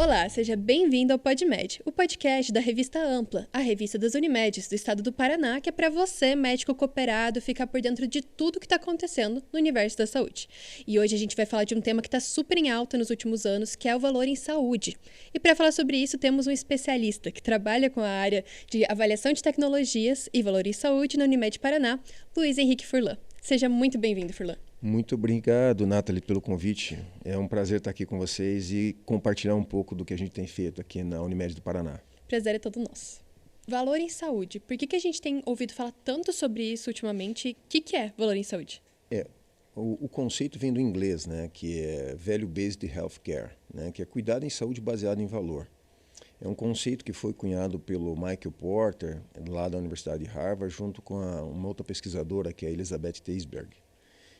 Olá, seja bem-vindo ao PodMed, o podcast da revista Ampla, a revista das Unimedes do estado do Paraná, que é para você, médico cooperado, ficar por dentro de tudo que está acontecendo no universo da saúde. E hoje a gente vai falar de um tema que está super em alta nos últimos anos, que é o valor em saúde. E para falar sobre isso, temos um especialista que trabalha com a área de avaliação de tecnologias e valor em saúde na Unimed Paraná, Luiz Henrique Furlan. Seja muito bem-vindo, Furlan. Muito obrigado, Nathalie, pelo convite. É um prazer estar aqui com vocês e compartilhar um pouco do que a gente tem feito aqui na Unimed do Paraná. Prazer é todo nosso. Valor em saúde. Por que a gente tem ouvido falar tanto sobre isso ultimamente? O que é valor em saúde? O conceito vem do inglês, né, que é Value-Based Healthcare, né, que é cuidado em saúde baseado em valor. É um conceito que foi cunhado pelo Michael Porter, lá da Universidade de Harvard, junto com uma outra pesquisadora, que é a Elizabeth Teisberg.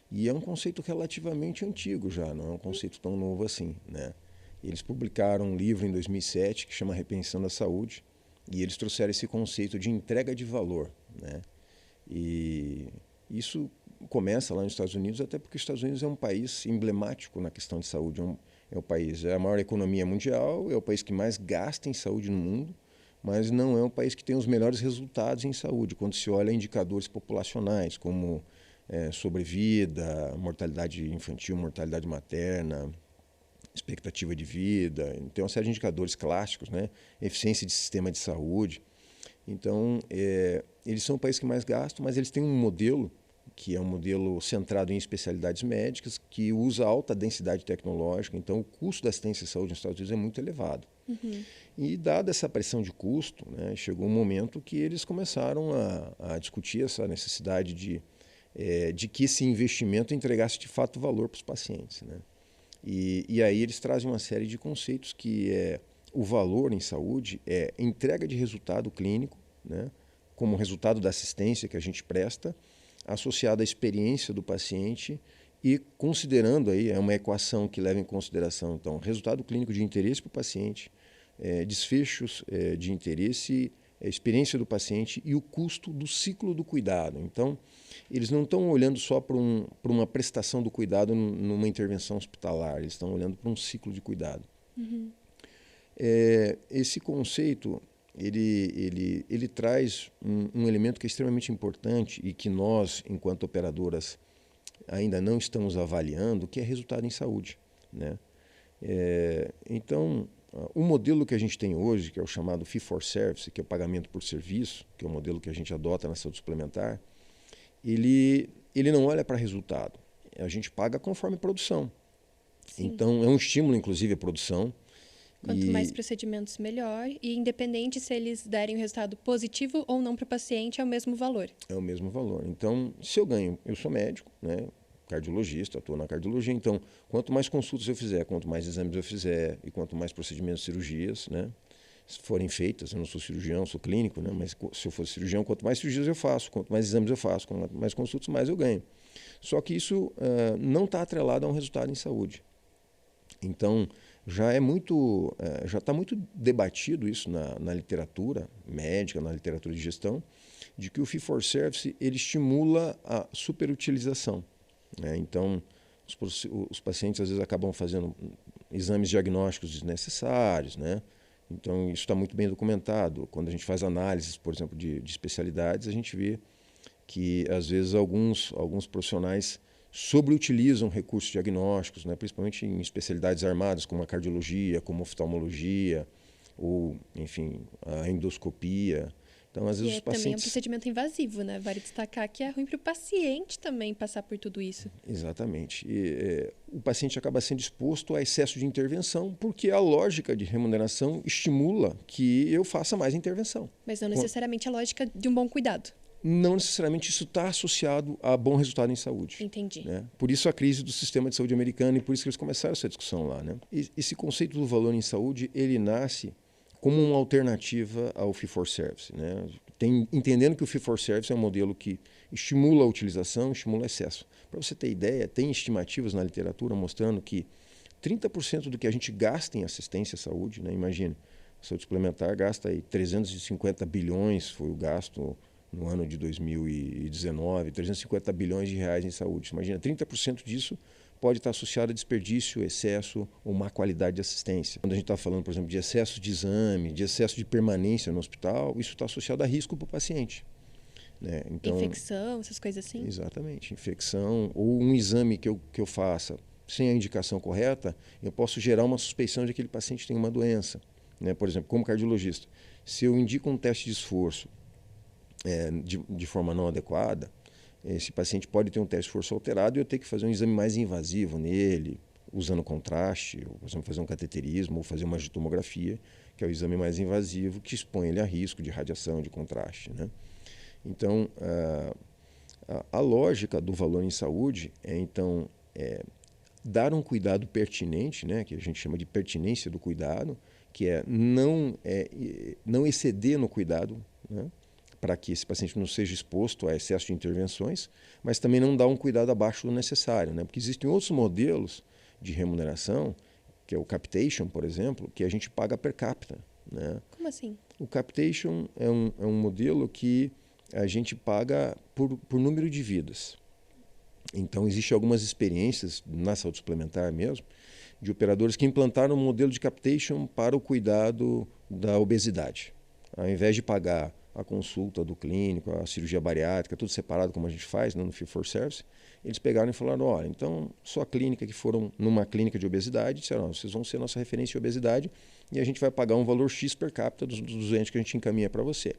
E é um conceito relativamente antigo já, não é um conceito tão novo assim, né? Eles publicaram um livro em 2007 que chama Repensando a Saúde, e eles trouxeram esse conceito de entrega de valor, né? E isso começa lá nos Estados Unidos, até porque os Estados Unidos é um país emblemático na questão de saúde. É a maior economia mundial, é o país que mais gasta em saúde no mundo, mas não é um país que tem os melhores resultados em saúde, quando se olha indicadores populacionais, como sobrevida, mortalidade infantil, mortalidade materna, expectativa de vida. Tem uma série de indicadores clássicos, né? Eficiência de sistema de saúde. Então, eles são o país que mais gastam, mas eles têm um modelo, que é um modelo centrado em especialidades médicas, que usa alta densidade tecnológica. Então, o custo da assistência de saúde nos Estados Unidos é muito elevado. Uhum. E, dada essa pressão de custo, né, chegou um momento que eles começaram a discutir essa necessidade de que esse investimento entregasse de fato valor para os pacientes, né? E aí eles trazem uma série de conceitos que o valor em saúde é entrega de resultado clínico, né, como resultado da assistência que a gente presta, associado à experiência do paciente e considerando aí, é uma equação que leva em consideração, então, resultado clínico de interesse para o paciente, desfechos de interesse, experiência do paciente e o custo do ciclo do cuidado. Então, eles não estão olhando só para uma prestação do cuidado numa intervenção hospitalar, eles estão olhando para um ciclo de cuidado. Uhum. Esse conceito, ele traz um elemento que é extremamente importante e que nós, enquanto operadoras, ainda não estamos avaliando, que é resultado em saúde, né? Então, o modelo que a gente tem hoje, que é o chamado Fee for Service, que é o pagamento por serviço, que é o modelo que a gente adota na saúde suplementar, ele não olha para resultado. A gente paga conforme produção. Sim. Então, é um estímulo, inclusive, a produção. Quanto mais procedimentos, melhor. E independente se eles derem um resultado positivo ou não para o paciente, é o mesmo valor. É o mesmo valor. Então, se eu sou médico, né, cardiologista, atuo na cardiologia, então, quanto mais consultas eu fizer, quanto mais exames eu fizer e quanto mais procedimentos, cirurgias, né, forem feitas, eu não sou cirurgião, sou clínico, né, mas se eu fosse cirurgião, quanto mais cirurgias eu faço, quanto mais exames eu faço, quanto mais consultas, mais eu ganho. Só que isso não está atrelado a um resultado em saúde. Então, já está muito debatido isso na literatura médica, na literatura de gestão, de que o Fee for Service ele estimula a superutilização, né? Então, os pacientes às vezes acabam fazendo exames diagnósticos desnecessários, né? Então, isso está muito bem documentado. Quando a gente faz análises, por exemplo, de especialidades, a gente vê que, às vezes, alguns profissionais sobreutilizam recursos diagnósticos, né, principalmente em especialidades armadas, como a cardiologia, como a oftalmologia, ou, enfim, a endoscopia. Então, às vezes, os pacientes... também é um procedimento invasivo, né? Vale destacar que é ruim para o paciente também passar por tudo isso. Exatamente. O paciente acaba sendo exposto a excesso de intervenção, porque a lógica de remuneração estimula que eu faça mais intervenção. Mas não necessariamente a lógica de um bom cuidado. Não necessariamente isso está associado a bom resultado em saúde. Entendi. Né? Por isso a crise do sistema de saúde americano e por isso que eles começaram essa discussão lá. Né? Esse conceito do valor em saúde, ele nasce como uma alternativa ao Fee for Service. Né? Entendendo que o Fee for Service é um modelo que estimula a utilização, estimula o excesso. Para você ter ideia, tem estimativas na literatura mostrando que 30% do que a gente gasta em assistência à saúde, né? Imagine, a saúde suplementar gasta aí 350 bilhões, foi o gasto no ano de 2019, 350 bilhões de reais em saúde. Imagina, 30% disso pode estar associado a desperdício, excesso ou má qualidade de assistência. Quando a gente está falando, por exemplo, de excesso de exame, de excesso de permanência no hospital, isso está associado a risco para o paciente. Né? Então, infecção, essas coisas assim? Exatamente. Infecção ou um exame que eu faça sem a indicação correta, eu posso gerar uma suspeição de que aquele paciente tem uma doença. Né? Por exemplo, como cardiologista, se eu indico um teste de esforço de forma não adequada, esse paciente pode ter um teste de esforço alterado e eu ter que fazer um exame mais invasivo nele, usando contraste, ou, por exemplo, fazer um cateterismo ou fazer uma tomografia, que é o exame mais invasivo, que expõe ele a risco de radiação, de contraste. Né? Então, a lógica do valor em saúde então, dar um cuidado pertinente, né, que a gente chama de pertinência do cuidado, que é não exceder no cuidado, né, para que esse paciente não seja exposto a excesso de intervenções, mas também não dar um cuidado abaixo do necessário, né, porque existem outros modelos de remuneração, que é o capitation, por exemplo, que a gente paga per capita. Né? Como assim? O capitation é um modelo que a gente paga por número de vidas. Então, existem algumas experiências na saúde suplementar mesmo, de operadores que implantaram um modelo de capitation para o cuidado da obesidade. Ao invés de pagar a consulta do clínico, a cirurgia bariátrica, tudo separado como a gente faz, né, no fee for service, eles pegaram e falaram, olha, então, sua clínica que foram numa clínica de obesidade, disseram, vocês vão ser nossa referência de obesidade e a gente vai pagar um valor X per capita dos doentes que a gente encaminha para você.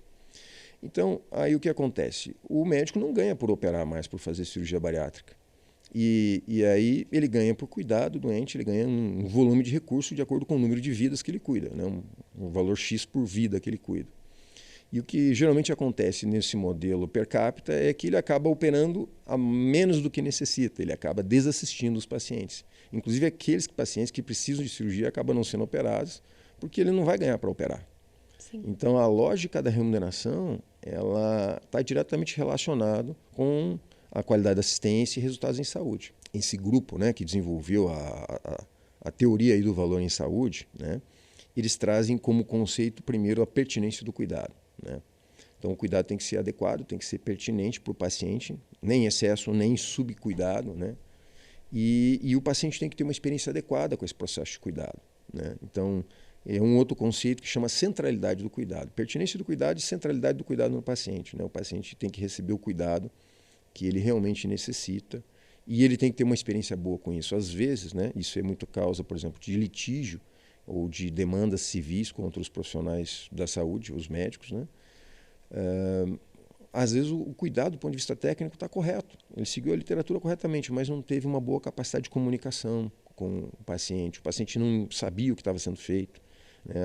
Então, aí o que acontece? O médico não ganha por operar mais, por fazer cirurgia bariátrica. E aí ele ganha por cuidar do doente, ele ganha um volume de recurso de acordo com o número de vidas que ele cuida, né? Um valor X por vida que ele cuida. E o que geralmente acontece nesse modelo per capita é que ele acaba operando a menos do que necessita, ele acaba desassistindo os pacientes. Inclusive aqueles pacientes que precisam de cirurgia acabam não sendo operados porque ele não vai ganhar para operar. Sim. Então, a lógica da remuneração ela está diretamente relacionada com a qualidade da assistência e resultados em saúde. Esse grupo, né, que desenvolveu a teoria aí do valor em saúde, né, eles trazem como conceito, primeiro, a pertinência do cuidado. Né? Então, o cuidado tem que ser adequado, tem que ser pertinente para o paciente, nem excesso, nem subcuidado. Né? E o paciente tem que ter uma experiência adequada com esse processo de cuidado. Né? Então, é um outro conceito que chama centralidade do cuidado. Pertinência do cuidado e centralidade do cuidado no paciente. Né? O paciente tem que receber o cuidado que ele realmente necessita e ele tem que ter uma experiência boa com isso. Às vezes, né, isso é muito causa, por exemplo, de litígio ou de demandas civis contra os profissionais da saúde, os médicos. Né? Às vezes o cuidado do ponto de vista técnico está correto. Ele seguiu a literatura corretamente, mas não teve uma boa capacidade de comunicação com o paciente. O paciente não sabia o que estava sendo feito.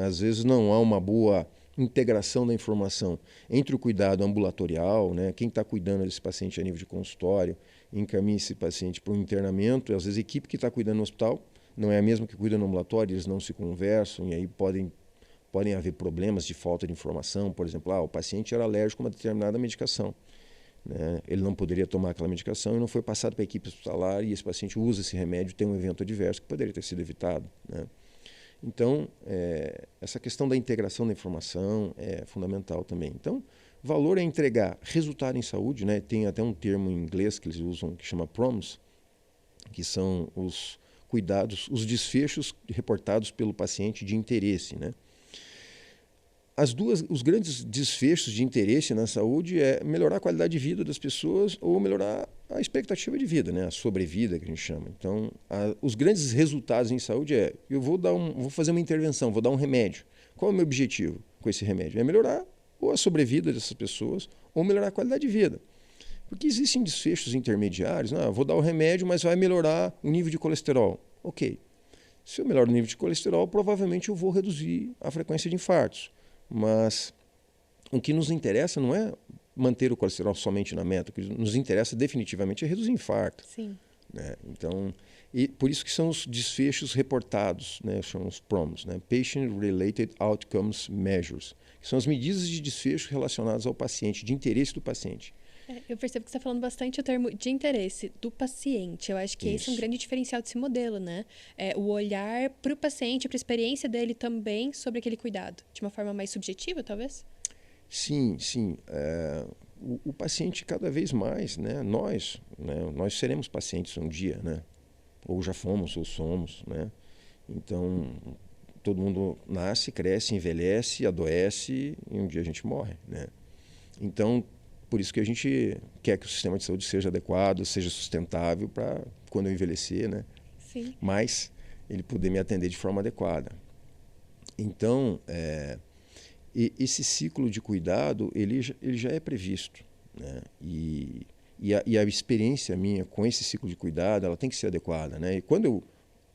Às vezes não há uma boa integração da informação entre o cuidado ambulatorial, né? Quem está cuidando desse paciente a nível de consultório, encaminha esse paciente para um internamento, e às vezes a equipe que está cuidando no hospital não é a mesma que cuida no ambulatório, eles não se conversam e aí podem haver problemas de falta de informação. Por exemplo, o paciente era alérgico a uma determinada medicação. Né? Ele não poderia tomar aquela medicação e não foi passado para a equipe hospitalar e esse paciente usa esse remédio, tem um evento adverso que poderia ter sido evitado. Né? Então, essa questão da integração da informação é fundamental também. Então, valor é entregar resultado em saúde, né? Tem até um termo em inglês que eles usam que chama PROMs, que são os cuidados, os desfechos reportados pelo paciente de interesse. Né? Os grandes desfechos de interesse na saúde é melhorar a qualidade de vida das pessoas ou melhorar a expectativa de vida, né? A sobrevida que a gente chama. Então, os grandes resultados em saúde eu vou fazer uma intervenção, vou dar um remédio. Qual é o meu objetivo com esse remédio? É melhorar ou a sobrevida dessas pessoas ou melhorar a qualidade de vida. Porque existem desfechos intermediários, vou dar o remédio, mas vai melhorar o nível de colesterol. Ok. Se eu melhorar o nível de colesterol, provavelmente eu vou reduzir a frequência de infartos. Mas o que nos interessa não é manter o colesterol somente na meta, o que nos interessa definitivamente é reduzir infarto. Sim. Né? Então, e por isso que são os desfechos reportados, né? São os PROMs, né? Patient Related Outcomes Measures, que são as medidas de desfecho relacionadas ao paciente, de interesse do paciente. Eu percebo que você está falando bastante o termo de interesse do paciente. Eu acho que esse é um grande diferencial desse modelo, né? O olhar para o paciente, para a experiência dele também sobre aquele cuidado. De uma forma mais subjetiva, talvez? Sim. O paciente cada vez mais, né? Nós seremos pacientes um dia, né? ou já fomos, ou somos, né? Então, todo mundo nasce, cresce, envelhece, adoece e um dia a gente morre, né? Então, por isso que a gente quer que o sistema de saúde seja adequado, seja sustentável para quando eu envelhecer, né? Sim. Mas ele poder me atender de forma adequada. Então, esse ciclo de cuidado, ele já é previsto, né? E a experiência minha com esse ciclo de cuidado, ela tem que ser adequada, né? E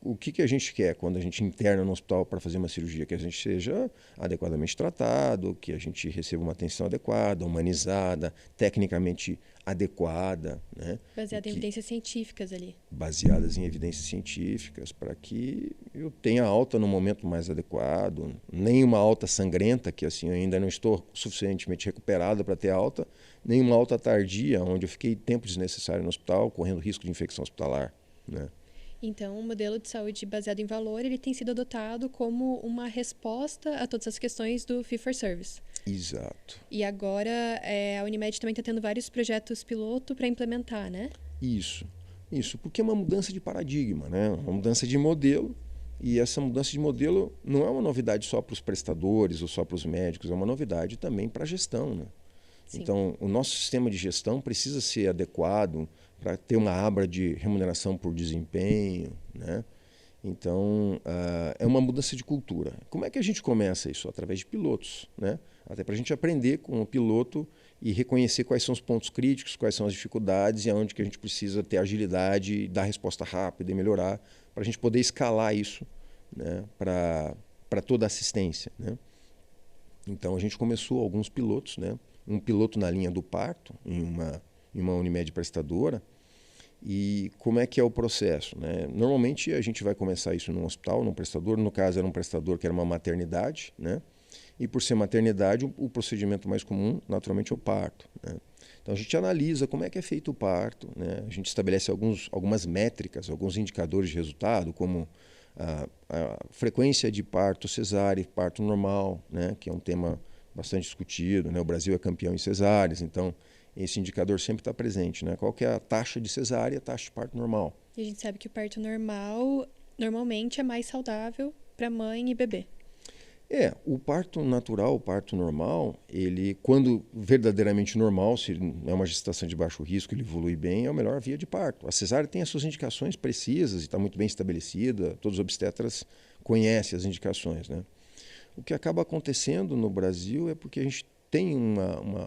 o que a gente quer quando a gente interna no hospital para fazer uma cirurgia? Que a gente seja adequadamente tratado, que a gente receba uma atenção adequada, humanizada, tecnicamente adequada, né? Baseado em evidências científicas ali. Baseadas em evidências científicas, para que eu tenha alta no momento mais adequado, nem uma alta sangrenta, que assim eu ainda não estou suficientemente recuperado para ter alta, nem uma alta tardia, onde eu fiquei tempo desnecessário no hospital, correndo risco de infecção hospitalar, né? Então, o modelo de saúde baseado em valor, ele tem sido adotado como uma resposta a todas as questões do Fee for Service. Exato. E agora a Unimed também está tendo vários projetos piloto para implementar, né? Isso, porque é uma mudança de paradigma, né? Uma mudança de modelo, e essa mudança de modelo não é uma novidade só para os prestadores ou só para os médicos, é uma novidade também para a gestão, né? Sim. Então, o nosso sistema de gestão precisa ser adequado para ter uma aba de remuneração por desempenho, né? Então, é uma mudança de cultura. Como é que a gente começa isso? Através de pilotos, né? Até para a gente aprender com o piloto e reconhecer quais são os pontos críticos, quais são as dificuldades e aonde que a gente precisa ter agilidade, dar resposta rápida e melhorar, para a gente poder escalar isso, né? Para toda a assistência, né? Então, a gente começou alguns pilotos, né? Um piloto na linha do parto, em uma Unimed prestadora. E como é que é o processo, né? Normalmente a gente vai começar isso num hospital, num prestador. No caso era um prestador que era uma maternidade, né? E por ser maternidade, o procedimento mais comum, naturalmente, é o parto, né? Então a gente analisa como é que é feito o parto, né? A gente estabelece algumas métricas, alguns indicadores de resultado, como a frequência de parto cesárea e parto normal, né? Que é um tema bastante discutido, né? O Brasil é campeão em cesáreas, então esse indicador sempre está presente, né? Qual que é a taxa de cesárea e a taxa de parto normal? E a gente sabe que o parto normal normalmente é mais saudável para mãe e bebê. O parto natural, o parto normal, ele, quando verdadeiramente normal, se é uma gestação de baixo risco, ele evolui bem, é a melhor via de parto. A cesárea tem as suas indicações precisas e está muito bem estabelecida, todos os obstetras conhecem as indicações, né? O que acaba acontecendo no Brasil é porque a gente tem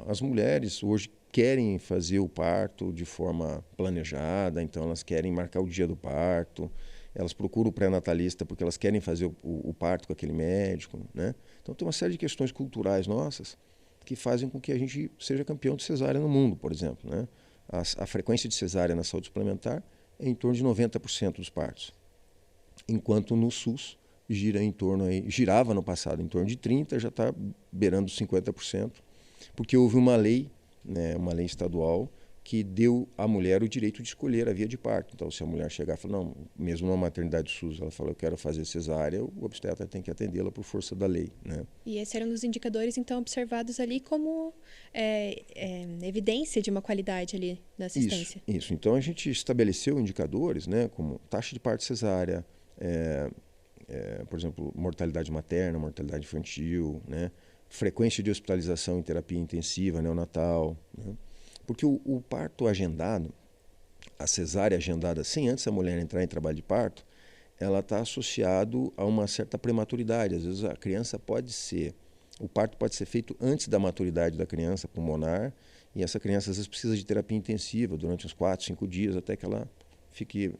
as mulheres hoje querem fazer o parto de forma planejada, então elas querem marcar o dia do parto, elas procuram o pré-natalista porque elas querem fazer o parto com aquele médico, né? Então tem uma série de questões culturais nossas que fazem com que a gente seja campeão de cesárea no mundo, por exemplo, né? A frequência de cesárea na saúde suplementar é em torno de 90% dos partos, enquanto no SUS girava no passado em torno de 30%, já está beirando 50%, porque houve uma lei, né, uma lei estadual, que deu à mulher o direito de escolher a via de parto. Então, se a mulher chegar e falar, não, mesmo numa maternidade SUS, ela fala, eu quero fazer cesárea, o obstetra tem que atendê-la por força da lei, né? E esse era um dos indicadores, então, observados ali como evidência de uma qualidade ali na assistência. Isso. Então, a gente estabeleceu indicadores, né, como taxa de parto cesárea, por exemplo, mortalidade materna, mortalidade infantil, né, frequência de hospitalização em terapia intensiva, neonatal, né? Porque o parto agendado, a cesárea agendada sem antes a mulher entrar em trabalho de parto, ela está associado a uma certa prematuridade. Às vezes o parto pode ser feito antes da maturidade da criança pulmonar, e essa criança às vezes precisa de terapia intensiva durante uns 4, 5 dias até que ela fique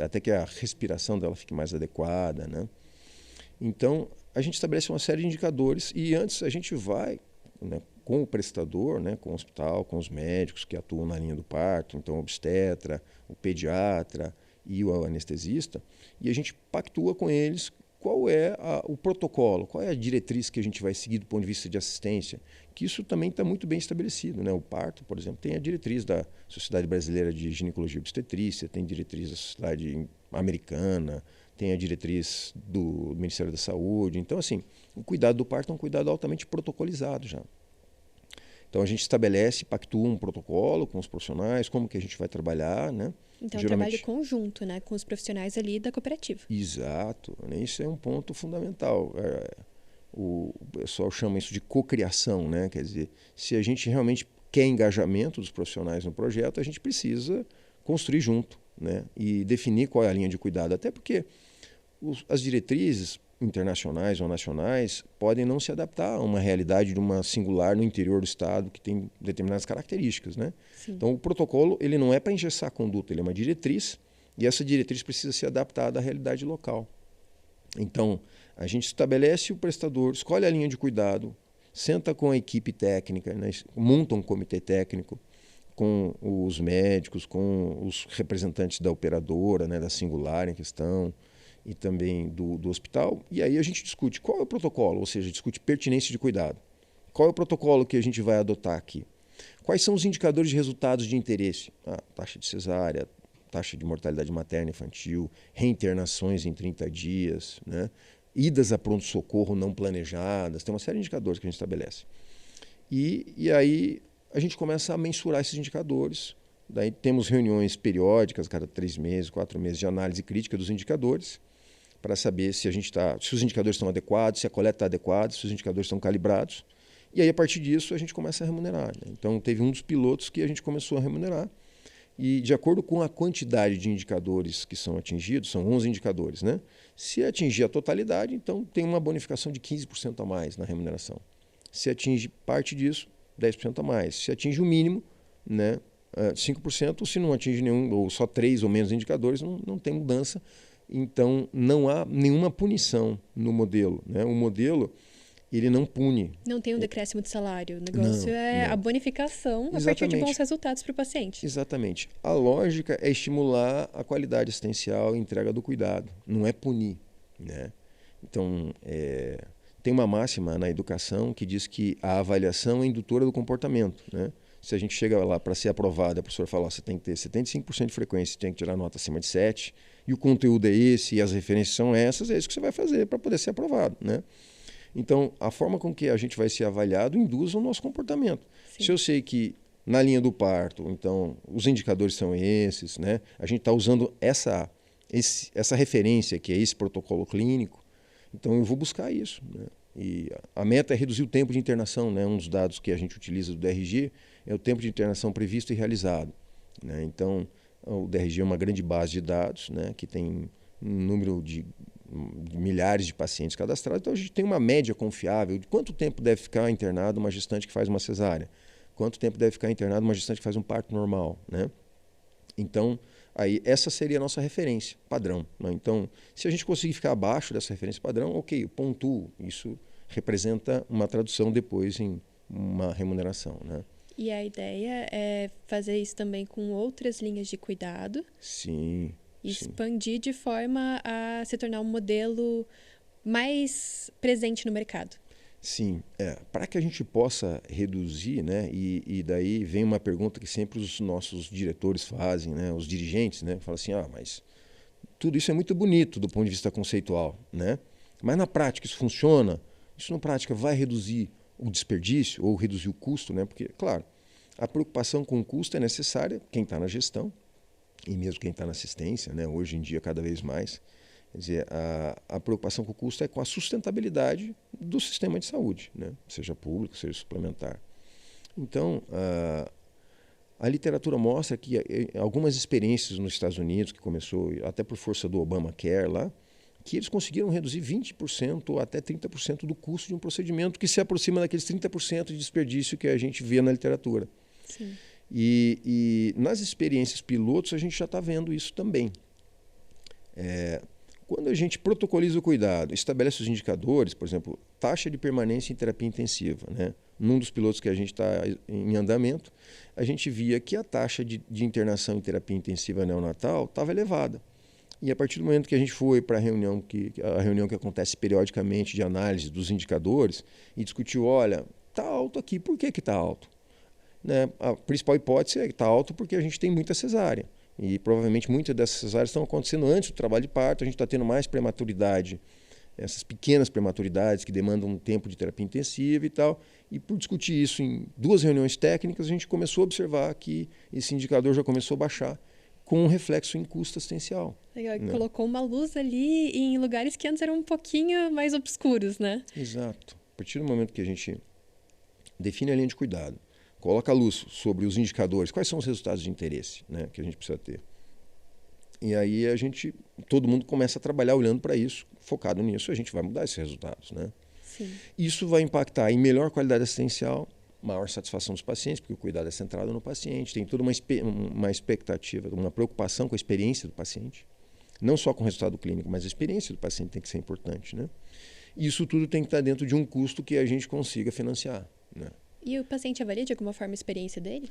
até que a respiração dela fique mais adequada, né? Então, a gente estabelece uma série de indicadores e antes a gente vai, né, com o prestador, né, com o hospital, com os médicos que atuam na linha do parto, então o obstetra, o pediatra e o anestesista, e a gente pactua com eles qual é o protocolo, qual é a diretriz que a gente vai seguir do ponto de vista de assistência, que isso também está muito bem estabelecido, né? O parto, por exemplo, tem a diretriz da Sociedade Brasileira de Ginecologia e Obstetrícia, tem diretriz da Sociedade Americana, tem a diretriz do Ministério da Saúde. Então, assim, o cuidado do parto é um cuidado altamente protocolizado já. Então a gente estabelece, pactua um protocolo com os profissionais, como que a gente vai trabalhar, né? Então, trabalho conjunto, né, com os profissionais ali da cooperativa. Exato, né? Isso é um ponto fundamental. O pessoal chama isso de cocriação, né? Quer dizer, se a gente realmente quer engajamento dos profissionais no projeto, a gente precisa construir junto, né? E definir qual é a linha de cuidado. Até porque as diretrizes internacionais ou nacionais podem não se adaptar a uma realidade de uma singular no interior do estado que tem determinadas características, né? Sim. Então o protocolo ele não é para engessar a conduta, ele é uma diretriz e essa diretriz precisa ser adaptada à realidade local. Então a gente estabelece o prestador, escolhe a linha de cuidado, senta com a equipe técnica, né? Monta um comitê técnico com os médicos, com os representantes da operadora, né, da singular em questão, e também do hospital, e aí a gente discute qual é o protocolo, ou seja, discute pertinência de cuidado. Qual é o protocolo que a gente vai adotar aqui? Quais são os indicadores de resultados de interesse? Taxa de cesárea, taxa de mortalidade materna e infantil, reinternações em 30 dias, né? Idas a pronto-socorro não planejadas, tem uma série de indicadores que a gente estabelece. E aí a gente começa a mensurar esses indicadores. Daí temos reuniões periódicas, cada 3 meses, 4 meses, de análise crítica dos indicadores, para saber se os indicadores estão adequados, se a coleta está adequada, se os indicadores estão calibrados. E aí, a partir disso, a gente começa a remunerar, né? Então, teve um dos pilotos que a gente começou a remunerar. E, de acordo com a quantidade de indicadores que são atingidos, são 11 indicadores, né? Se atingir a totalidade, então tem uma bonificação de 15% a mais na remuneração. Se atinge parte disso, 10% a mais. Se atinge o mínimo, né, 5%. Se não atinge nenhum, ou só 3 ou menos indicadores, não tem mudança. Então, não há nenhuma punição no modelo, né? O modelo, ele não pune. Não tem um decréscimo de salário. O negócio é a bonificação a partir de bons resultados para o paciente. Exatamente. A lógica é estimular a qualidade assistencial e entrega do cuidado. Não é punir, né? Então, tem uma máxima na educação que diz que a avaliação é indutora do comportamento, né? Se a gente chega lá para ser aprovado, a professora fala, você tem que ter 75% de frequência, tem que tirar nota acima de 7, e o conteúdo é esse, e as referências são essas, é isso que você vai fazer para poder ser aprovado, né? Então, a forma com que a gente vai ser avaliado induz o nosso comportamento. Sim. Se eu sei que na linha do parto, então, os indicadores são esses, né? A gente está usando essa referência, que é esse protocolo clínico, então eu vou buscar isso, né? E a meta é reduzir o tempo de internação, né? Um dos dados que a gente utiliza do DRG é o tempo de internação previsto e realizado, né? Então, o DRG é uma grande base de dados, né? Que tem um número de milhares de pacientes cadastrados. Então, a gente tem uma média confiável de quanto tempo deve ficar internado uma gestante que faz uma cesárea, quanto tempo deve ficar internado uma gestante que faz um parto normal, né? Então, aí essa seria a nossa referência padrão, né? Então, se a gente conseguir ficar abaixo dessa referência padrão, ok, eu pontuo. Isso representa uma tradução depois em uma remuneração, né? E a ideia é fazer isso também com outras linhas de cuidado. Sim. Expandir de forma a se tornar um modelo mais presente no mercado. Sim, para que a gente possa reduzir, né? E daí vem uma pergunta que sempre os nossos diretores fazem, né? Os dirigentes, né? Falam assim, mas tudo isso é muito bonito do ponto de vista conceitual, né? Mas na prática isso funciona? Isso na prática vai reduzir o desperdício ou reduzir o custo, né? Porque, claro, a preocupação com o custo é necessária, quem está na gestão e mesmo quem está na assistência, né? Hoje em dia cada vez mais. Quer dizer, a preocupação com o custo é com a sustentabilidade do sistema de saúde, né? Seja público, seja suplementar. Então, a literatura mostra que algumas experiências nos Estados Unidos, que começou até por força do Obamacare lá, que eles conseguiram reduzir 20% ou até 30% do custo de um procedimento que se aproxima daqueles 30% de desperdício que a gente vê na literatura. Sim. E nas experiências pilotos a gente já está vendo isso também. Quando a gente protocoliza o cuidado, estabelece os indicadores, por exemplo, taxa de permanência em terapia intensiva, né? Num dos pilotos que a gente está em andamento, a gente via que a taxa de internação em terapia intensiva neonatal estava elevada. E a partir do momento que a gente foi para a reunião que acontece periodicamente de análise dos indicadores e discutiu, olha, está alto aqui, por que está alto? Né? A principal hipótese é que está alto porque a gente tem muita cesárea. E provavelmente muitas dessas cesáreas estão acontecendo antes do trabalho de parto, a gente está tendo mais prematuridade essas pequenas prematuridades que demandam um tempo de terapia intensiva e tal. E por discutir isso em 2 reuniões técnicas, a gente começou a observar que esse indicador já começou a baixar, com um reflexo em custo assistencial. Legal, Né? colocou uma luz ali em lugares que antes eram um pouquinho mais obscuros, né? Exato. A partir do momento que a gente define a linha de cuidado, coloca a luz sobre os indicadores, quais são os resultados de interesse, né, que a gente precisa ter. E aí todo mundo começa a trabalhar olhando para isso, focado nisso, a gente vai mudar esses resultados, né? Sim. Isso vai impactar em melhor qualidade assistencial, maior satisfação dos pacientes, porque o cuidado é centrado no paciente, tem toda uma expectativa, uma preocupação com a experiência do paciente, não só com o resultado clínico, mas a experiência do paciente tem que ser importante, né? E isso tudo tem que estar dentro de um custo que a gente consiga financiar, né? E o paciente avalia de alguma forma a experiência dele?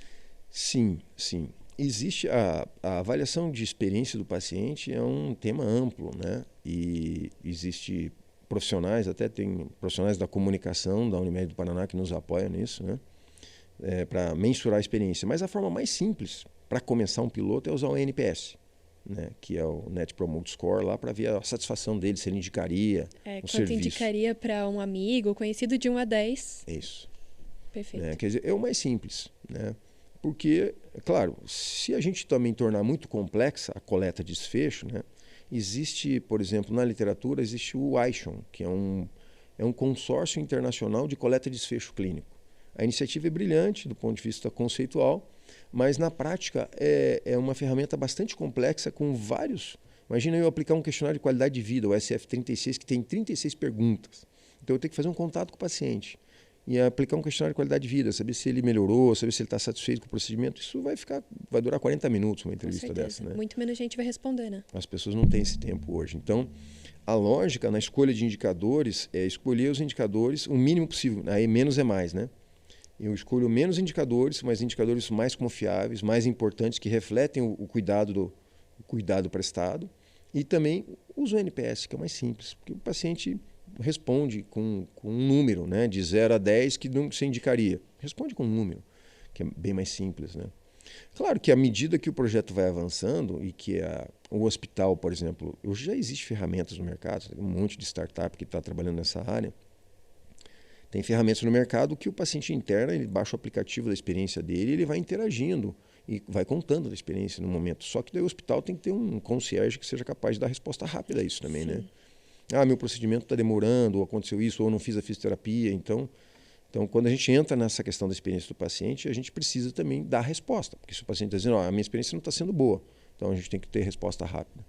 Sim, sim. Existe a avaliação de experiência do paciente é um tema amplo, né? E existe profissionais, até tem profissionais da comunicação da Unimed do Paraná que nos apoiam nisso, né? Para mensurar a experiência. Mas a forma mais simples para começar um piloto é usar o NPS, né? Que é o Net Promote Score, lá para ver a satisfação dele, se ele indicaria o Quanto serviço. indicaria para um amigo, conhecido de 1 a 10? É isso. Perfeito. Né? Quer dizer, é o mais simples, né? Porque, claro, se a gente também tornar muito complexa a coleta de desfecho, né? Existe, por exemplo, na literatura, existe o ISHON, que é um consórcio internacional de coleta de desfecho clínico. A iniciativa é brilhante do ponto de vista conceitual, mas na prática é uma ferramenta bastante complexa com vários... Imagina eu aplicar um questionário de qualidade de vida, o SF36, que tem 36 perguntas. Então eu tenho que fazer um contato com o paciente e aplicar um questionário de qualidade de vida, saber se ele melhorou, saber se ele está satisfeito com o procedimento. Isso vai durar 40 minutos uma entrevista dessa, né? Muito menos gente vai responder, né? As pessoas não têm esse tempo hoje. Então, a lógica na escolha de indicadores é escolher os indicadores o mínimo possível. Aí menos é mais, né? Eu escolho menos indicadores, mas indicadores mais confiáveis, mais importantes, que refletem o cuidado prestado. E também uso o NPS, que é o mais simples, porque o paciente responde com um número, né, de 0 a 10 que não se indicaria. Responde com um número, que é bem mais simples, né? Claro que à medida que o projeto vai avançando e que o hospital, por exemplo, hoje já existe ferramentas no mercado, tem um monte de startup que está trabalhando nessa área. Tem ferramentas no mercado que o paciente interna, ele baixa o aplicativo da experiência dele, ele vai interagindo e vai contando da experiência no momento. Só que daí o hospital tem que ter um concierge que seja capaz de dar resposta rápida a isso também, sim, né? Meu procedimento está demorando, ou aconteceu isso, ou não fiz a fisioterapia. Então, quando a gente entra nessa questão da experiência do paciente, a gente precisa também dar resposta. Porque se o paciente está dizendo, a minha experiência não está sendo boa, então a gente tem que ter resposta rápida.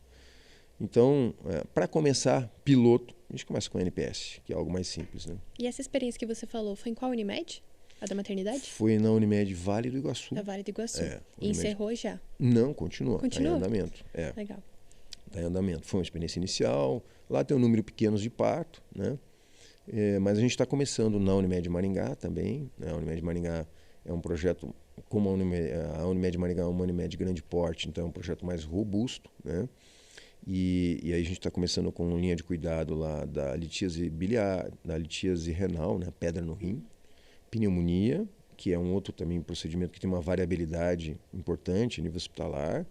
Então, para começar, piloto, a gente começa com o NPS, que é algo mais simples, né? E essa experiência que você falou, foi em qual Unimed? A da maternidade? Foi na Unimed Vale do Iguaçu. Da Vale do Iguaçu. E Unimed... encerrou já? Não, continua. Continua? Está em andamento. Legal. Está em andamento. Foi uma experiência inicial. Lá tem um número pequeno de parto, né? Mas a gente está começando na Unimed Maringá também, né? A Unimed Maringá é um projeto, como a Unimed Maringá é uma Unimed grande porte, então é um projeto mais robusto, né? E aí a gente está começando com linha de cuidado lá da litíase biliar, da litíase renal, né? Pedra no rim, pneumonia, que é um outro também procedimento que tem uma variabilidade importante a nível hospitalar,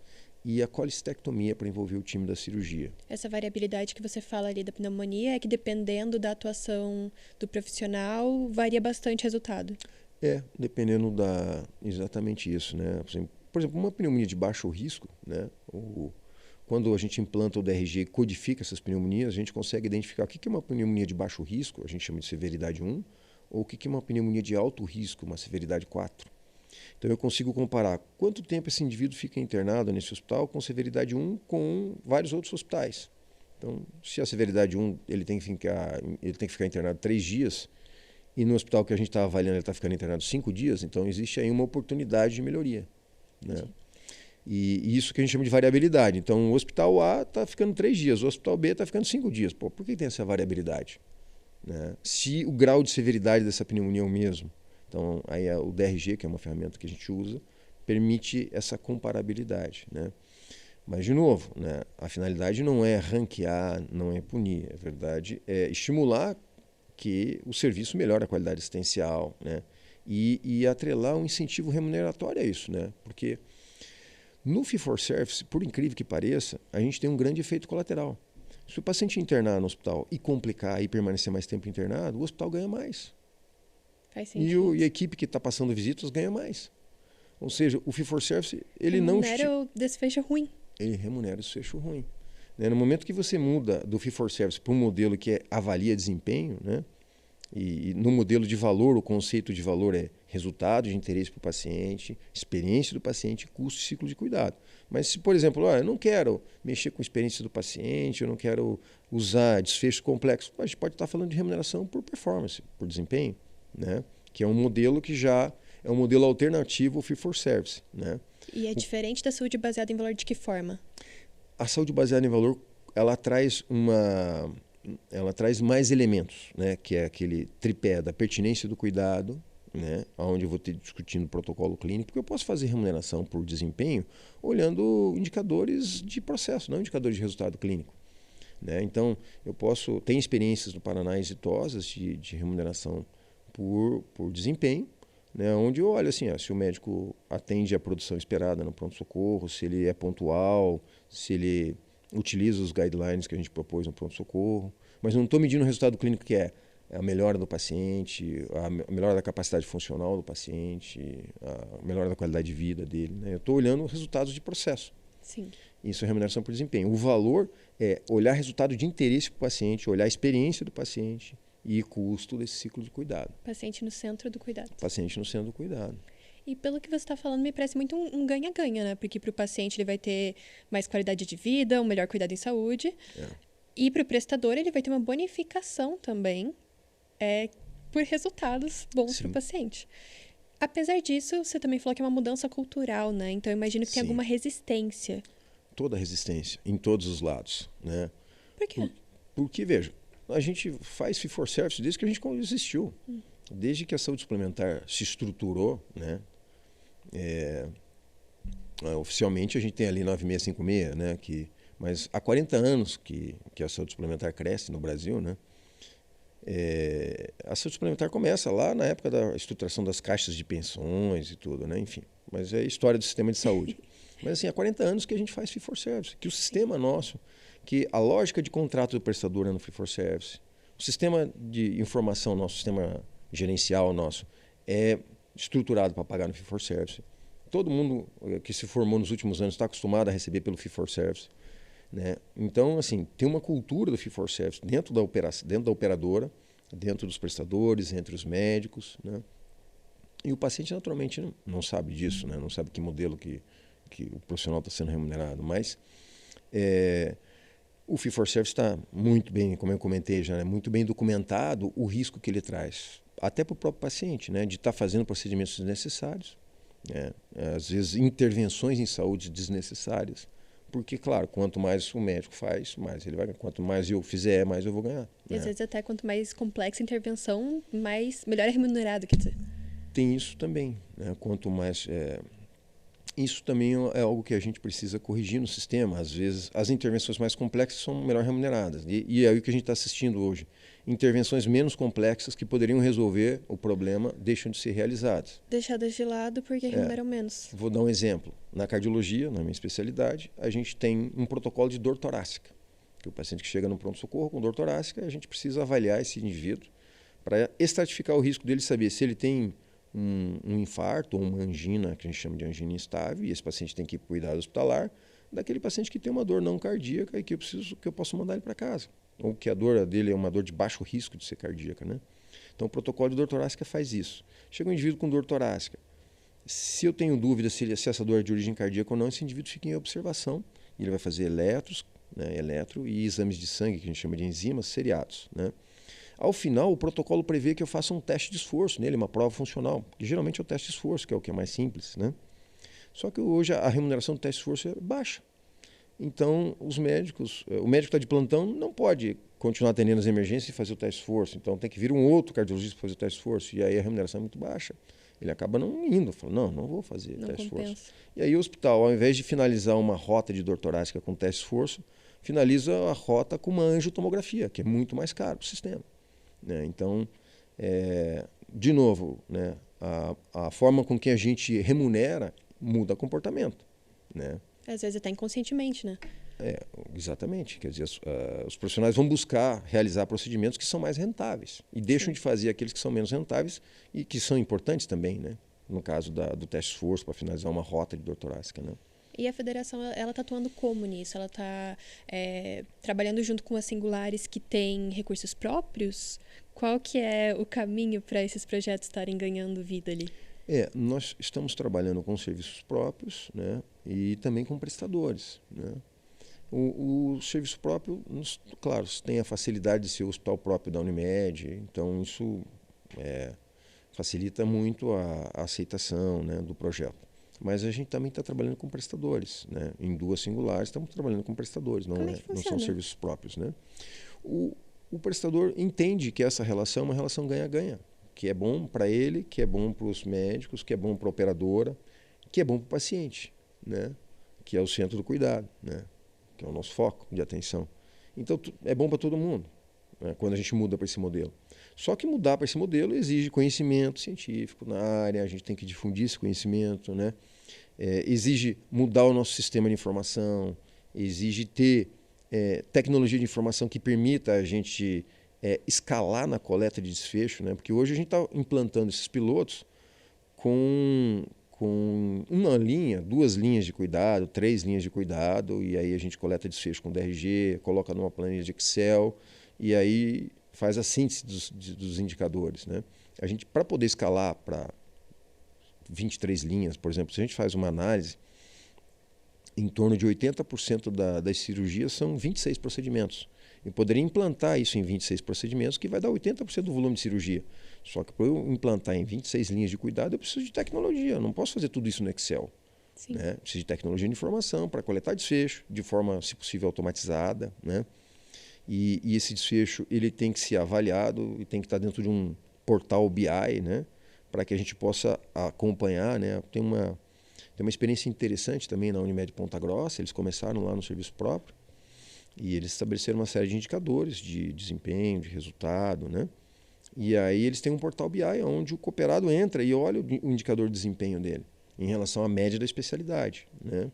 e a colistectomia para envolver o time da cirurgia. Essa variabilidade que você fala ali da pneumonia é que dependendo da atuação do profissional, varia bastante o resultado. Dependendo exatamente isso, né? Por exemplo, uma pneumonia de baixo risco, né? Quando a gente implanta o DRG e codifica essas pneumonias, a gente consegue identificar o que é uma pneumonia de baixo risco, a gente chama de severidade 1, ou o que é uma pneumonia de alto risco, uma severidade 4. Então eu consigo comparar quanto tempo esse indivíduo fica internado nesse hospital com severidade 1 com vários outros hospitais. Então, se a severidade 1 ele tem que ficar internado 3 dias, e no hospital que a gente está avaliando ele está ficando internado 5 dias, então existe aí uma oportunidade de melhoria, né? E isso que a gente chama de variabilidade. Então, o hospital A está ficando 3 dias, o hospital B está ficando 5 dias. Por que tem essa variabilidade? Né? Se o grau de severidade dessa pneumonia é o mesmo. Então, aí o DRG, que é uma ferramenta que a gente usa, permite essa comparabilidade, né? Mas, de novo, né, a finalidade não é ranquear, não é punir. A verdade é estimular que o serviço melhore a qualidade assistencial, né? E atrelar um incentivo remuneratório a isso, né? Porque no fee for service, por incrível que pareça, a gente tem um grande efeito colateral. Se o paciente internar no hospital e complicar e permanecer mais tempo internado, o hospital ganha mais. Faz sentido. E a equipe que está passando visitas ganha mais. Ou seja, o fee-for-service, ele não... Remunera o desfecho ruim. Ele remunera o desfecho ruim. Né? No momento que você muda do fee-for-service para um modelo que avalia desempenho, né? E no modelo de valor, o conceito de valor é resultado de interesse para o paciente, experiência do paciente, custo e ciclo de cuidado. Mas se, por exemplo, eu não quero mexer com a experiência do paciente, eu não quero usar desfechos complexos, a gente pode estar falando de remuneração por performance, por desempenho, né? Que é um modelo que já é um modelo alternativo ao fee-for-service. Né? E é diferente da saúde baseada em valor de que forma? A saúde baseada em valor, ela traz mais elementos, né? Que é aquele tripé da pertinência do cuidado, né? Onde eu vou ter discutindo o protocolo clínico, porque eu posso fazer remuneração por desempenho olhando indicadores de processo, não indicadores de resultado clínico. Né? Então, tem experiências no Paraná exitosas de remuneração por desempenho, né, onde eu olho assim, se o médico atende a produção esperada no pronto-socorro, se ele é pontual, se ele utiliza os guidelines que a gente propôs no pronto-socorro, mas não estou medindo o resultado clínico que é a melhora do paciente, a melhora da capacidade funcional do paciente, a melhora da qualidade de vida dele. Né? Eu estou olhando resultados de processo. Sim. Isso é remuneração por desempenho. O valor é olhar resultado de interesse para o paciente, olhar a experiência do paciente, e custo desse ciclo de cuidado. Paciente no centro do cuidado. Paciente no centro do cuidado. E pelo que você está falando, me parece muito um ganha-ganha, né? Porque para o paciente ele vai ter mais qualidade de vida, um melhor cuidado em saúde. É. E para o prestador ele vai ter uma bonificação também por resultados bons para o paciente. Apesar disso, você também falou que é uma mudança cultural, né? Então eu imagino que tem alguma resistência. Toda resistência, em todos os lados, né? Por quê? Porque, veja, a gente faz fee-for-service desde que a gente existiu. Desde que a saúde suplementar se estruturou, né? Oficialmente a gente tem ali 9656, né? Mas há 40 anos que a saúde suplementar cresce no Brasil, né? A saúde suplementar começa lá na época da estruturação das caixas de pensões e tudo, né? Enfim, mas é a história do sistema de saúde. Mas assim, há 40 anos que a gente faz fee-for-service, que o sistema nosso, que a lógica de contrato do prestador é no fee-for-service, o sistema de informação nosso, o sistema gerencial nosso, é estruturado para pagar no fee-for-service. Todo mundo que se formou nos últimos anos está acostumado a receber pelo fee-for-service. Né? Então, assim, tem uma cultura do fee-for-service dentro da operadora, dentro dos prestadores, entre os médicos. Né? E o paciente, naturalmente, não sabe disso, né? Não sabe que modelo que o profissional está sendo remunerado. Mas o fee-for-service está muito bem, como eu comentei já, né? Muito bem documentado o risco que ele traz, até para o próprio paciente, né? De estar fazendo procedimentos desnecessários, né? Às vezes intervenções em saúde desnecessárias, porque, claro, quanto mais o médico faz, mais ele vai ganhar. Quanto mais eu fizer, mais eu vou ganhar. E às vezes até quanto mais complexa a intervenção, melhor é remunerado, quer dizer. Tem isso também, né? Quanto mais... Isso também é algo que a gente precisa corrigir no sistema. Às vezes, as intervenções mais complexas são melhor remuneradas. E é o que a gente está assistindo hoje. Intervenções menos complexas que poderiam resolver o problema deixam de ser realizadas. Deixadas de lado porque remuneram menos. Vou dar um exemplo. Na cardiologia, na minha especialidade, a gente tem um protocolo de dor torácica. Que o paciente que chega no pronto-socorro com dor torácica, a gente precisa avaliar esse indivíduo para estratificar o risco dele, saber se ele tem um infarto ou uma angina, que a gente chama de angina instável, e esse paciente tem que ir para o cuidado hospitalar, daquele paciente que tem uma dor não cardíaca e que eu posso mandar ele para casa. Ou que a dor dele é uma dor de baixo risco de ser cardíaca. Né? Então o protocolo de dor torácica faz isso. Chega um indivíduo com dor torácica. Se eu tenho dúvida se essa dor é de origem cardíaca ou não, esse indivíduo fica em observação. E ele vai fazer eletro e exames de sangue, que a gente chama de enzimas, seriados. Né? Ao final, o protocolo prevê que eu faça um teste de esforço nele, uma prova funcional, que geralmente é o teste de esforço, que é o que é mais simples. Né? Só que hoje a remuneração do teste de esforço é baixa. Então, o médico está de plantão, não pode continuar atendendo as emergências e fazer o teste de esforço. Então, tem que vir um outro cardiologista para fazer o teste de esforço. E aí a remuneração é muito baixa. Ele acaba não indo, fala, não vou fazer teste de esforço. E aí o hospital, ao invés de finalizar uma rota de dor torácica com teste de esforço, finaliza a rota com uma angiotomografia, que é muito mais caro para o sistema. Né? Então, de novo, né? A forma com que a gente remunera muda o comportamento. Né? Às vezes até inconscientemente, né? Exatamente. Quer dizer, os profissionais vão buscar realizar procedimentos que são mais rentáveis e deixam de fazer aqueles que são menos rentáveis e que são importantes também, né? No caso do teste de esforço para finalizar uma rota de dor torácica, né? E a federação, ela está atuando como nisso? Ela está trabalhando junto com as singulares que têm recursos próprios? Qual que é o caminho para esses projetos estarem ganhando vida ali? Nós estamos trabalhando com serviços próprios, né? E também com prestadores, né? O serviço próprio, claro, tem a facilidade de ser o hospital próprio da Unimed, então isso facilita muito a aceitação, né, do projeto. Mas a gente também está trabalhando com prestadores, né? Em duas singulares estamos trabalhando com prestadores, não são serviços próprios, né? O prestador entende que essa relação é uma relação ganha-ganha, que é bom para ele, que é bom para os médicos, que é bom para a operadora, que é bom para o paciente, né? Que é o centro do cuidado, né? Que é o nosso foco de atenção. Então, é bom para todo mundo, né, quando a gente muda para esse modelo. Só que mudar para esse modelo exige conhecimento científico na área, a gente tem que difundir esse conhecimento, né? Exige mudar o nosso sistema de informação, exige ter tecnologia de informação que permita a gente escalar na coleta de desfecho, né? Porque hoje a gente está implantando esses pilotos com uma linha, 2 linhas de cuidado, 3 linhas de cuidado, e aí a gente coleta desfecho com DRG, coloca numa planilha de Excel, e aí faz a síntese dos indicadores, né? A gente, para poder escalar para 23 linhas, por exemplo, se a gente faz uma análise, em torno de 80% das cirurgias são 26 procedimentos. Eu poderia implantar isso em 26 procedimentos, que vai dar 80% do volume de cirurgia. Só que para eu implantar em 26 linhas de cuidado, eu preciso de tecnologia. Eu não posso fazer tudo isso no Excel. Né? Preciso de tecnologia de informação para coletar desfecho de forma, se possível, automatizada. Né? E esse desfecho ele tem que ser avaliado e tem que estar dentro de um portal BI, né? Para que a gente possa acompanhar. Né? Tem uma experiência interessante também na Unimed Ponta Grossa. Eles começaram lá no serviço próprio. E eles estabeleceram uma série de indicadores de desempenho, de resultado, né? E aí eles têm um portal BI onde o cooperado entra e olha o indicador de desempenho dele em relação à média da especialidade, né?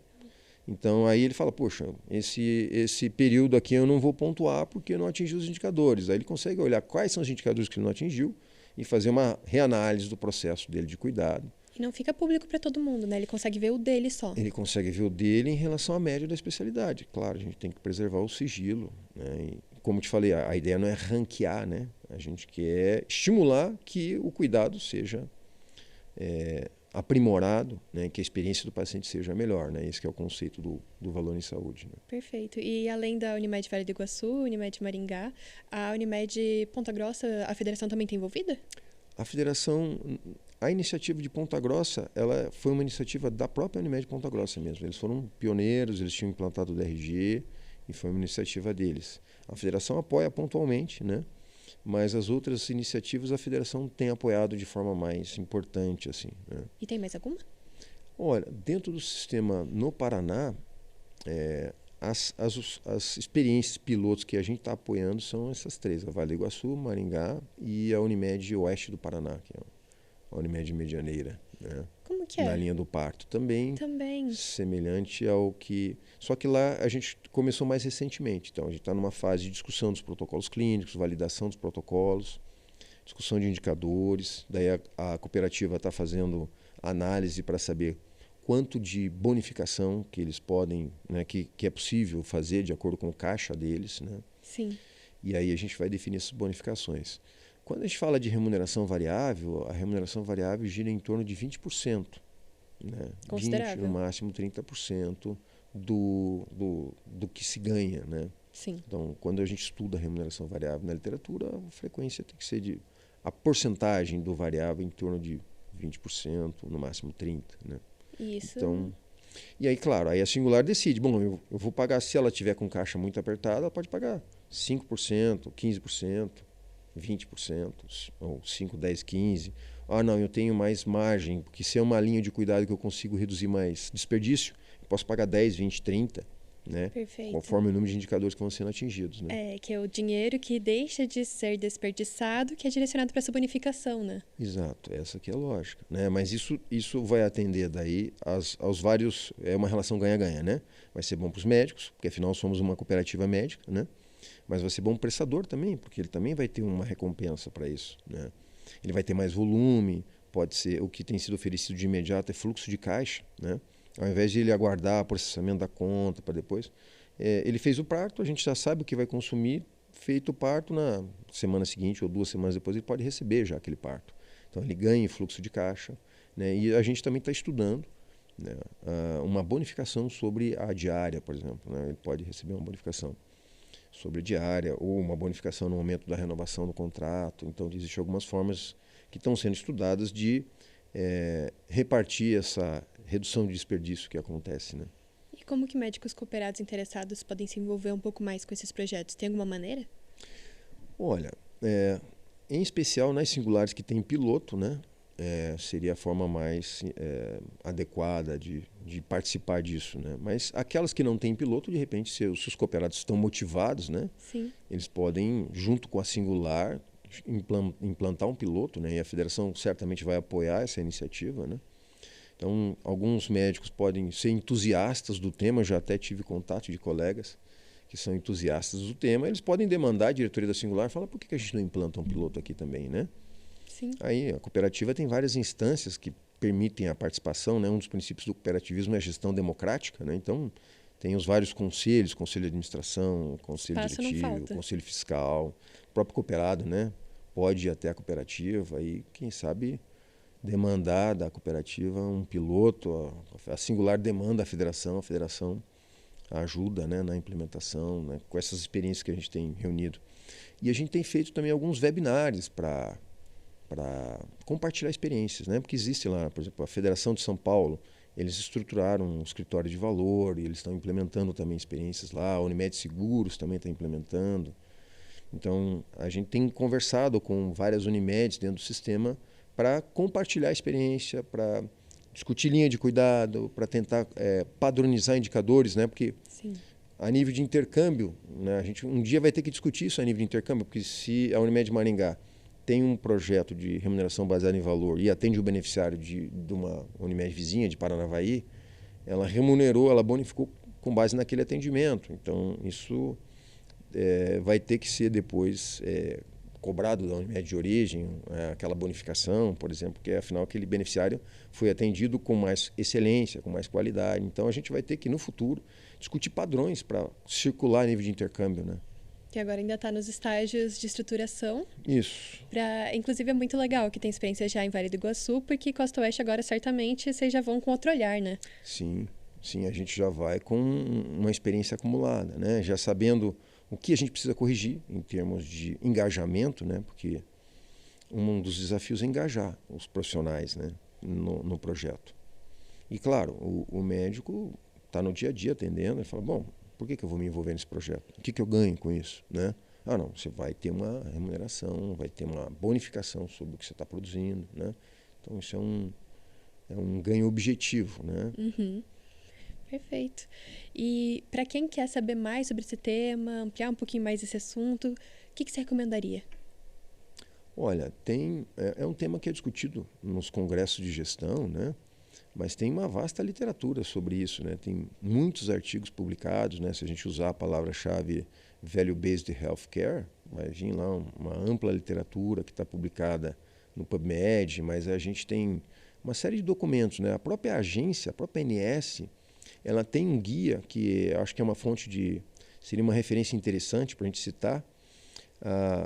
Então aí ele fala, poxa, esse período aqui eu não vou pontuar porque eu não atingi os indicadores. Aí ele consegue olhar quais são os indicadores que ele não atingiu e fazer uma reanálise do processo dele de cuidado. E não fica público para todo mundo, né? Ele consegue ver o dele só. Ele consegue ver o dele em relação à média da especialidade. Claro, a gente tem que preservar o sigilo, né? E, como te falei, a ideia não é ranquear, né? A gente quer estimular que o cuidado seja aprimorado, né? Que a experiência do paciente seja melhor, né? Esse que é o conceito do valor em saúde. Né? Perfeito. E além da Unimed Vale do Iguaçu, Unimed Maringá, a Unimed Ponta Grossa, a federação também está envolvida? A federação... A iniciativa de Ponta Grossa, ela foi uma iniciativa da própria Unimed Ponta Grossa mesmo. Eles foram pioneiros, eles tinham implantado o DRG e foi uma iniciativa deles. A federação apoia pontualmente, né? Mas as outras iniciativas a federação tem apoiado de forma mais importante, assim. Né? E tem mais alguma? Olha, dentro do sistema no Paraná, as experiências pilotos que a gente está apoiando são essas 3, a Vale do Iguaçu, Maringá e a Unimed Oeste do Paraná, que é a Unimed Medianeira, né? Como que é? Na linha do parto também. Semelhante ao que... Só que lá a gente começou mais recentemente. Então a gente está numa fase de discussão dos protocolos clínicos, validação dos protocolos, discussão de indicadores. Daí a cooperativa está fazendo análise para saber quanto de bonificação que eles podem, né, que é possível fazer de acordo com o caixa deles, né? Sim. E aí a gente vai definir essas bonificações. Quando a gente fala de remuneração variável, a remuneração variável gira em torno de 20%. Né? Considerável. 20%, no máximo 30% do que se ganha. Né? Sim. Então, quando a gente estuda a remuneração variável na literatura, a frequência tem que ser a porcentagem do variável em torno de 20%, no máximo 30%. Né? Isso. Então, e aí, claro, aí a singular decide. Bom, eu vou pagar, se ela tiver com caixa muito apertada, ela pode pagar 5%, 15%. 20%, ou 5, 10, 15%. Ah, não, eu tenho mais margem, porque se é uma linha de cuidado que eu consigo reduzir mais desperdício, eu posso pagar 10, 20, 30%. né? Perfeito. Conforme o número de indicadores que vão sendo atingidos, né? Que é o dinheiro que deixa de ser desperdiçado, que é direcionado para essa bonificação, né? Exato, essa aqui é a lógica, né? Mas isso vai atender daí aos vários, é uma relação ganha-ganha, né? Vai ser bom para os médicos, porque afinal somos uma cooperativa médica, né? Mas vai ser bom para o prestador também, porque ele também vai ter uma recompensa para isso, né? Ele vai ter mais volume, pode ser o que tem sido oferecido de imediato é fluxo de caixa, né? Ao invés de ele aguardar o processamento da conta para depois, ele fez o parto, a gente já sabe o que vai consumir, feito o parto, na semana seguinte ou 2 semanas depois ele pode receber já aquele parto. Então ele ganha em fluxo de caixa, né? E a gente também está estudando, né, uma bonificação sobre a diária, por exemplo, né? Ele pode receber uma bonificação sobre a diária ou uma bonificação no momento da renovação do contrato. Então existem algumas formas que estão sendo estudadas de repartir essa redução de desperdício que acontece, né? E como que médicos cooperados interessados podem se envolver um pouco mais com esses projetos? Tem alguma maneira? Olha, em especial nas singulares que tem piloto, né? Seria a forma mais adequada de participar disso, né? Mas aquelas que não têm piloto, de repente, se os cooperados estão motivados, né? Sim. Eles podem, junto com a singular, implantar um piloto, né? E a federação certamente vai apoiar essa iniciativa, né? Então, alguns médicos podem ser entusiastas do tema, já até tive contato de colegas que são entusiastas do tema, eles podem demandar a diretoria da singular e falar por que a gente não implanta um piloto aqui também, né? Sim. Aí a cooperativa tem várias instâncias que permitem a participação, né? Um dos princípios do cooperativismo é a gestão democrática, né? Então, tem os vários conselhos, conselho de administração, conselho Espaço não diretivo, falta. conselho fiscal, o próprio cooperado, né? Pode ir até a cooperativa e, quem sabe, demandar da cooperativa um piloto, a singular demanda a federação ajuda, né, na implementação, né, com essas experiências que a gente tem reunido. E a gente tem feito também alguns webinários para compartilhar experiências, né, porque existe lá, por exemplo, a Federação de São Paulo, eles estruturaram um escritório de valor e eles estão implementando também experiências lá, a Unimed Seguros também está implementando. Então, a gente tem conversado com várias Unimeds dentro do sistema para compartilhar a experiência, para discutir linha de cuidado, para tentar padronizar indicadores, né? Porque Sim. a nível de intercâmbio, né? A gente um dia vai ter que discutir isso a nível de intercâmbio, porque se a Unimed Maringá tem um projeto de remuneração baseada em valor e atende o beneficiário de uma Unimed vizinha de Paranavaí, ela remunerou, ela bonificou com base naquele atendimento. Então, isso vai ter que ser depois cobrado da Unimed de origem, aquela bonificação, por exemplo, que afinal aquele beneficiário foi atendido com mais excelência, com mais qualidade. Então a gente vai ter que, no futuro, discutir padrões para circular a nível de intercâmbio, né? Que agora ainda está nos estágios de estruturação. Isso. Inclusive é muito legal que tem experiência já em Vale do Iguaçu, porque Costa Oeste agora certamente vocês já vão com outro olhar, né? Sim, a gente já vai com uma experiência acumulada, né? Já sabendo o que a gente precisa corrigir em termos de engajamento, né? Porque um dos desafios é engajar os profissionais, né? no projeto. E claro, o médico está no dia a dia atendendo e fala, bom, por que eu vou me envolver nesse projeto? O que eu ganho com isso, né? Ah, não, você vai ter uma remuneração, vai ter uma bonificação sobre o que você está produzindo, né? Então isso é um ganho objetivo, né? Uhum. Perfeito. E para quem quer saber mais sobre esse tema, ampliar um pouquinho mais esse assunto, o que você recomendaria? Olha, é um tema que é discutido nos congressos de gestão, né? Mas tem uma vasta literatura sobre isso, né? Tem muitos artigos publicados, né? Se a gente usar a palavra-chave Value-Based Healthcare, vai vir lá uma ampla literatura que está publicada no PubMed, mas a gente tem uma série de documentos, né? A própria agência, a própria ANS, ela tem um guia que acho que é uma fonte seria uma referência interessante para a gente citar.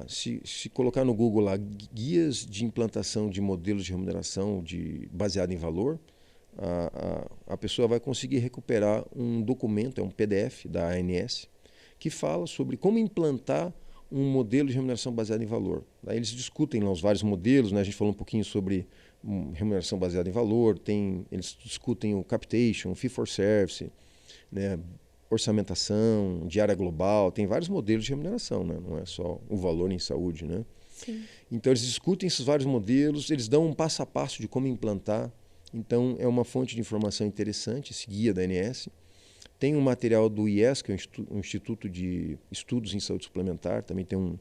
Se colocar no Google lá, guias de implantação de modelos de remuneração baseado em valor, a pessoa vai conseguir recuperar um documento, é um PDF da ANS, que fala sobre como implantar um modelo de remuneração baseado em valor. Daí eles discutem lá os vários modelos, né? A gente falou um pouquinho sobre remuneração baseada em valor, eles discutem o capitation, o fee for service, né? Orçamentação, diária global, tem vários modelos de remuneração, né? Não é só o valor em saúde, né? Sim. Então eles discutem esses vários modelos, eles dão um passo a passo de como implantar. Então é uma fonte de informação interessante, esse guia da ANS. Tem um material do IES, que é o Instituto de Estudos em Saúde Suplementar, também tem um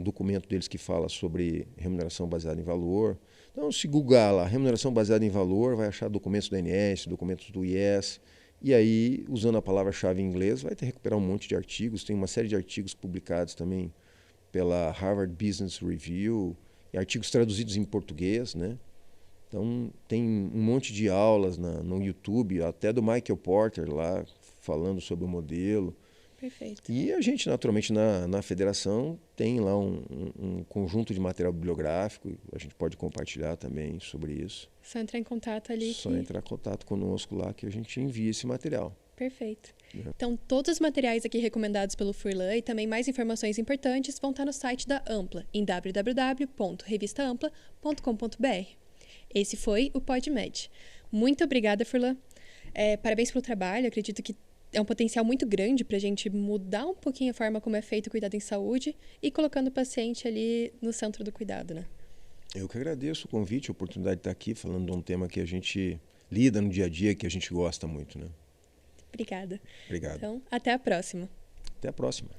documento deles que fala sobre remuneração baseada em valor. Então, se googlar lá, remuneração baseada em valor, vai achar documentos da ANS, documentos do IES, e aí, usando a palavra-chave em inglês, vai ter que recuperar um monte de artigos. Tem uma série de artigos publicados também pela Harvard Business Review, e artigos traduzidos em português, né? Então, tem um monte de aulas no YouTube, até do Michael Porter lá, falando sobre o modelo. Perfeito. E a gente, naturalmente, na federação, tem lá um conjunto de material bibliográfico, a gente pode compartilhar também sobre isso. Só entrar em contato ali. Só entrar em contato conosco lá que a gente envia esse material. Perfeito. Então, todos os materiais aqui recomendados pelo Furlan e também mais informações importantes vão estar no site da Ampla, em www.revistaampla.com.br. Esse foi o PodMed. Muito obrigada, Furlan. Parabéns pelo trabalho. Acredito que é um potencial muito grande para a gente mudar um pouquinho a forma como é feito o cuidado em saúde e colocando o paciente ali no centro do cuidado, né? Eu que agradeço o convite, a oportunidade de estar aqui falando de um tema que a gente lida no dia a dia, que a gente gosta muito, né? Obrigada. Obrigado. Então, até a próxima. Até a próxima.